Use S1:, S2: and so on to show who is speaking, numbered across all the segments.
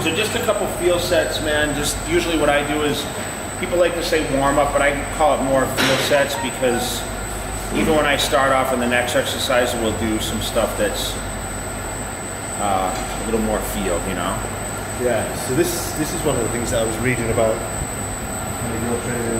S1: So just a couple feel sets, man. Just usually what I do is, people like to say warm up, but I call it more feel sets because even when I start off in the next exercise, we'll do some stuff that's a little more feel, you know?
S2: Yeah, so this is one of the things that I was reading about in your training.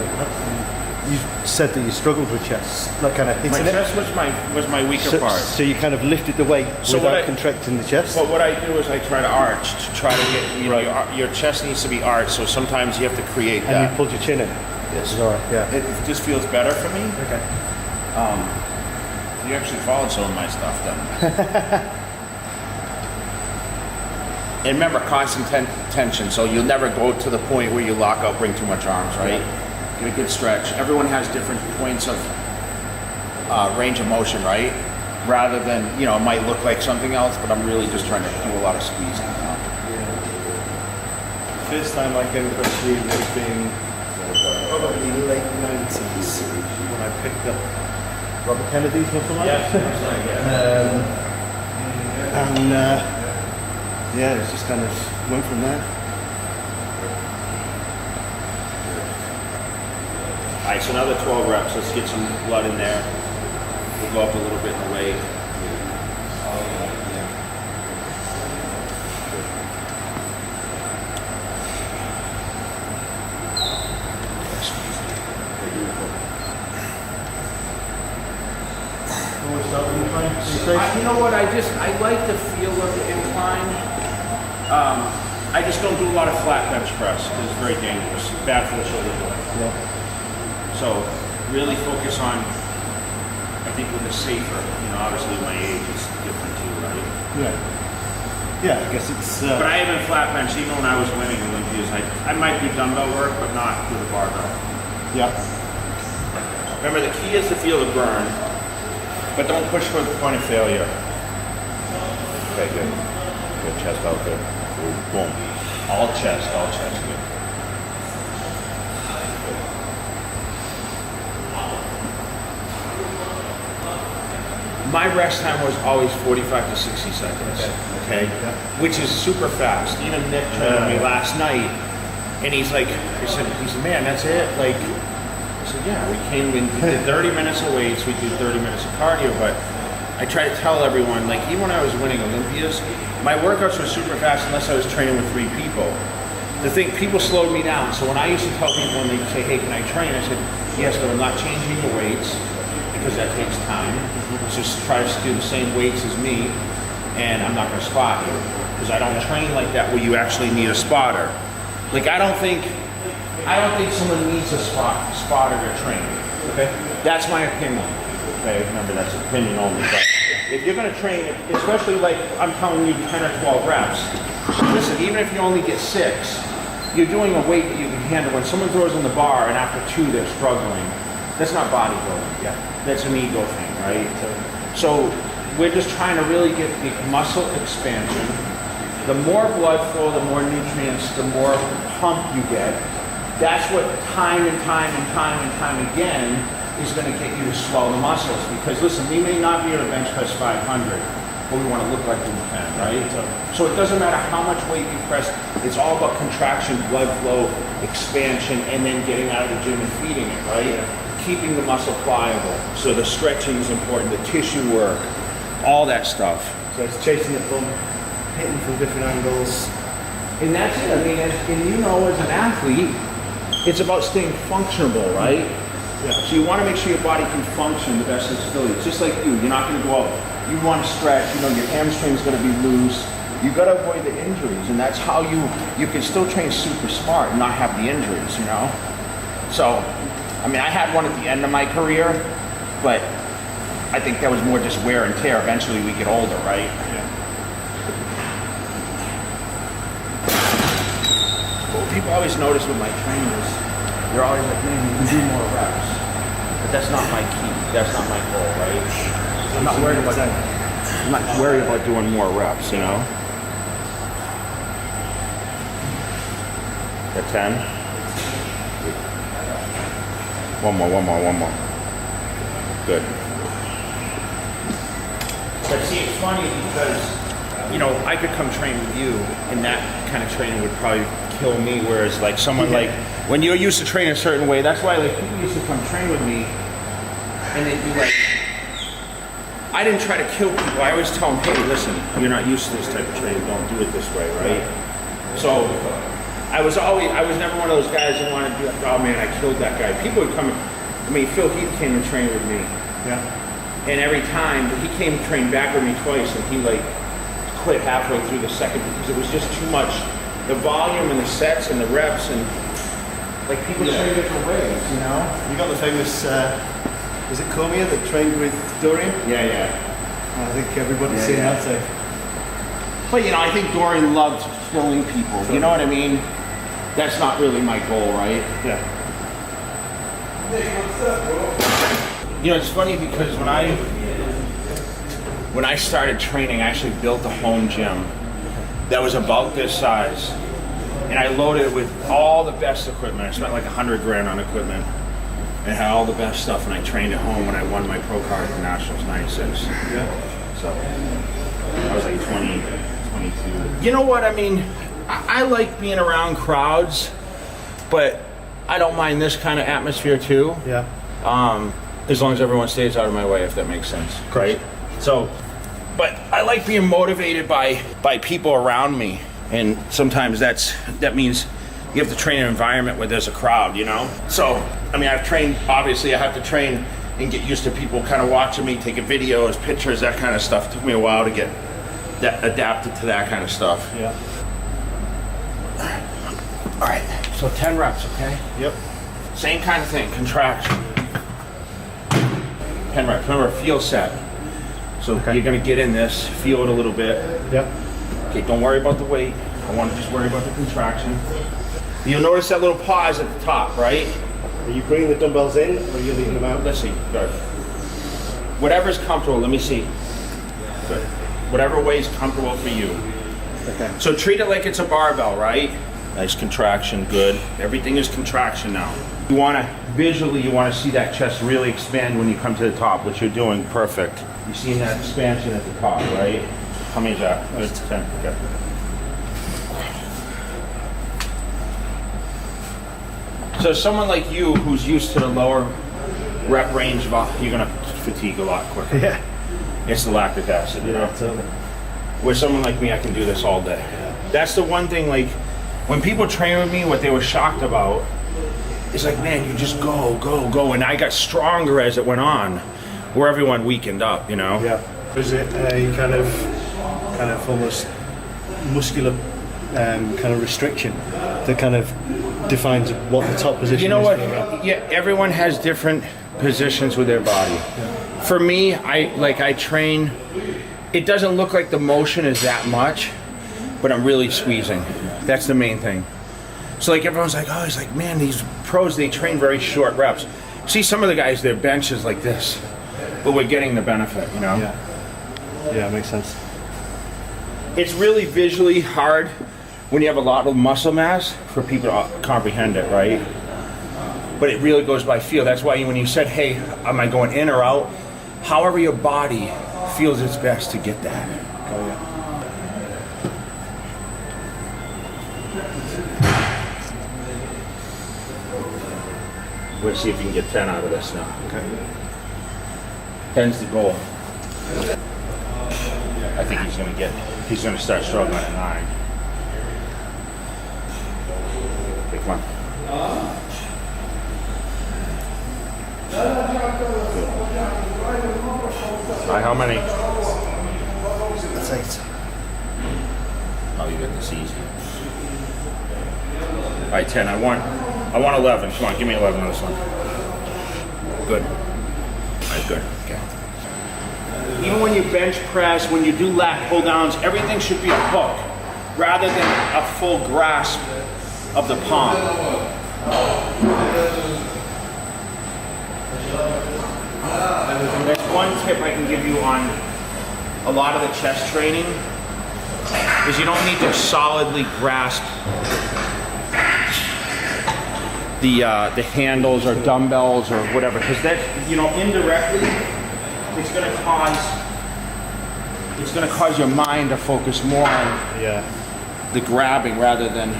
S2: You said that you struggled with chest, like kind of hitting
S1: my chest was my weaker part.
S2: So you kind of lifted the weight without contracting the chest?
S1: But what I do is I try to arch, to try to get, your chest needs to be arched, so sometimes you have to create that.
S2: And you pulled your chin in?
S1: Yes.
S2: All right, yeah.
S1: It just feels better for me.
S2: Okay.
S1: You actually followed some of my stuff then. And remember, constant tension, so you'll never go to the point where you lock out, bring too much arms, right? Yeah. Get a good stretch. Everyone has different points of range of motion, right? Rather than, you know, it might look like something else, but I'm really just trying to do a lot of squeezing. Yeah.
S2: First time I came across you would have been probably late 90s when I picked up Robert Kennedy's muscle line. Yeah, it just kind of went from there.
S1: All right, so another 12 reps. Let's get some blood in there. We'll go up a little bit in the weight. You know what? I like the feel of the incline. I just don't do a lot of flat bench press because it's very dangerous. Bad for the shoulder blade.
S2: Yeah.
S1: So really focus on, I think with a safer, you know, obviously my age is different too, right?
S2: Yeah. Yeah, I guess it's...
S1: But I haven't flat bench, even when I was winning Olympias, I might do dumbbell work, but not with a barbell.
S2: Yeah.
S1: Remember, the key is to feel the burn, but don't push towards the point of failure. Okay, good. Good, chest out, good. Boom. All chest, good. My rest time was always 45 to 60 seconds, okay? Which is super fast. Even Nick trained me last night, and he's like, he said, man, that's it? Like, I said, yeah, we did 30 minutes of weights, we did 30 minutes of cardio, but I try to tell everyone, like, even when I was winning Olympias, my workouts were super fast unless I was training with 3 people. The thing, people slowed me down, so when I used to tell people, when they say, hey, can I train? I said, yes, but I'm not changing the weights, because that takes time. Just try to do the same weights as me, and I'm not going to spot you, because I don't train like that where you actually need a spotter. Like I don't think someone needs a spotter to train. Okay, that's my opinion. Okay, remember that's opinion only. But if you're going to train, especially like I'm telling you 10 or 12 reps, listen, even if you only get 6, you're doing a weight that you can handle. When someone throws in the bar and after 2 they're struggling, that's not bodybuilding. Yeah. That's an ego thing, right? So we're just trying to really get the muscle expansion. The more blood flow, the more nutrients, the more pump you get. That's what time and time again is going to get you to swell the muscles. Because listen, we may not be able to bench press 500, but we want to look like we can, right? So it doesn't matter how much weight you press. It's all about contraction, blood flow, expansion, and then getting out of the gym and feeding it, right? Keeping the muscle pliable. So the stretching is important, the tissue work, all that stuff.
S2: So it's chasing it from, hitting from different angles.
S1: And that's it. I mean, and you know, as an athlete, it's about staying functional, right? Yeah. So you want to make sure your body can function the best of its ability. It's just like you're not going to go out. You want to stretch, you know, your hamstring's going to be loose. You got to avoid the injuries, and that's how you can still train super smart and not have the injuries, you know? So, I mean, I had one at the end of my career, but I think that was more just wear and tear. Eventually we get older, right? Yeah. Well, people always notice with my trainers, they're always like, man, you can do more reps. But that's not my key. That's not my goal, right? I'm not worried about doing more reps, you know? At 10. One more. Good. But see, it's funny because you know, I could come train with you, and that kind of training would probably kill me. Whereas like someone like, when you're used to training a certain way, that's why like people used to come train with me, and they'd be like, I didn't try to kill people. I always tell them, hey, listen, you're not used to this type of training. Don't do it this way, right? So I was never one of those guys that wanted to be like, oh man, I killed that guy. People would come, I mean, Phil Heath came and trained with me.
S2: Yeah.
S1: And every time, he came and trained back with me twice, and he like quit halfway through the second because it was just too much. The volume and the sets and the reps, and like people train different ways, you know?
S2: You got the famous, is it Cormier that trained with Dorian?
S1: Yeah.
S2: I think everybody's seen that. So.
S1: But you know, I think Dorian loved killing people. You know what I mean? That's not really my goal, right?
S2: Yeah.
S3: Hey, what's up, bro?
S1: You know, it's funny because when I started training, I actually built a home gym that was about this size, and I loaded it with all the best equipment. I spent like $100,000 on equipment, and had all the best stuff. And I trained at home when I won my pro card at the Nationals '96.
S2: Yeah.
S1: So I was like 20, 22. You know what I mean? I like being around crowds, but I don't mind this kind of atmosphere too.
S2: Yeah.
S1: As long as everyone stays out of my way, if that makes sense, right? So, but I like being motivated by people around me, and sometimes that means you have to train in an environment where there's a crowd, you know? So, I mean, I've trained, obviously I have to train and get used to people kind of watching me, taking videos, pictures, that kind of stuff. It took me a while to get adapted to that kind of stuff.
S2: Yeah.
S1: All right, so 10 reps, okay?
S2: Yep.
S1: Same kind of thing, contraction. 10 reps, remember, feel set. So you're gonna get in this, feel it a little bit.
S2: Yep.
S1: Okay, don't worry about the weight. I want to just worry about the contraction. You'll notice that little pause at the top, right?
S2: Are you bringing the dumbbells in, or are you leaving them out?
S1: Let's see, good. Whatever's comfortable, let me see. Good. Whatever weigh's comfortable for you.
S2: Okay.
S1: So treat it like it's a barbell, right? Nice contraction, good. Everything is contraction now. You wanna see that chest really expand when you come to the top, which you're doing perfect. You're seeing that expansion at the top, right? How many is that? Good, 10, okay. So someone like you who's used to the lower rep range, you're gonna fatigue a lot quicker.
S2: Yeah.
S1: It's the lactic acid, you know?
S2: Totally.
S1: Where someone like me, I can do this all day. That's the one thing, like, when people train with me, what they were shocked about is like, man, you just go. And I got stronger as it went on, where everyone weakened up, you know?
S2: Yeah. Is it a kind of almost muscular kind of restriction that kind of defines what the top position is?
S1: You know what?
S2: for the rep?
S1: Yeah, everyone has different positions with their body. Yeah. For me, I train, it doesn't look like the motion is that much, but I'm really squeezing. That's the main thing. So like everyone's like, oh, he's like, man, these pros, they train very short reps. See, some of the guys, their bench is like this, but we're getting the benefit, you know?
S2: Yeah, makes sense.
S1: It's really visually hard when you have a lot of muscle mass for people to comprehend it, right? But it really goes by feel. That's why when you said, hey, am I going in or out? However your body feels its best to get that.
S2: Oh, yeah.
S1: We'll see if you can get 10 out of this now.
S2: Okay.
S1: 10's the goal. I think he's gonna start struggling at 9. Okay, come on. All right, how many?
S2: That's 8.
S1: Oh, you got this easy. All right, 10. I want 11. Come on, give me 11 on this one. Good. All right, good. Okay. Even when you bench press, when you do lat pull downs, everything should be a hook rather than a full grasp of the palm. That's one tip I can give you on a lot of the chest training, is you don't need to solidly grasp the handles or dumbbells or whatever, because that, you know, indirectly it's going to cause it's going to cause your mind to focus more on
S2: Yeah.
S1: the grabbing rather than.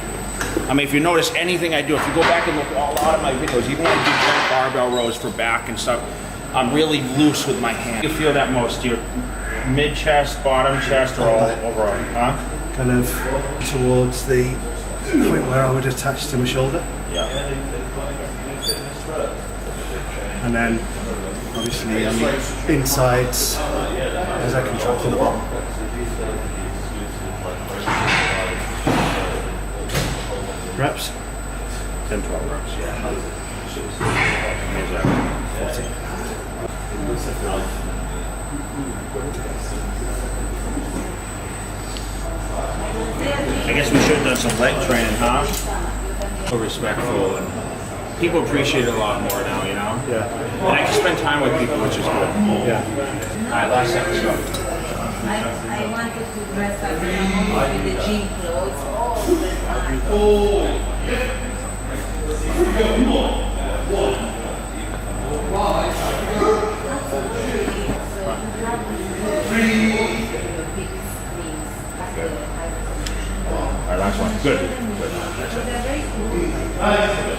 S1: I mean, if you notice anything I do, if you go back and look at a lot of my videos, even when I do bent barbell rows for back and stuff, I'm really loose with my hand. You feel that most? Your mid chest, bottom chest, or all overall? Huh?
S2: Kind of towards the point where I would attach to my shoulder.
S1: Yeah.
S2: And then obviously on the insides as I contract to the bottom. Reps?
S1: 10, 12 reps, yeah. I guess we should have done some leg training, huh? So respectful, and people appreciate it a lot more now, you know?
S2: Yeah.
S1: And I can spend time with people, which is good.
S2: Yeah.
S1: Alright, last episode.
S4: I wanted to dress up with the gym clothes all the time.
S1: Alright, last one. Good. Good. That's it.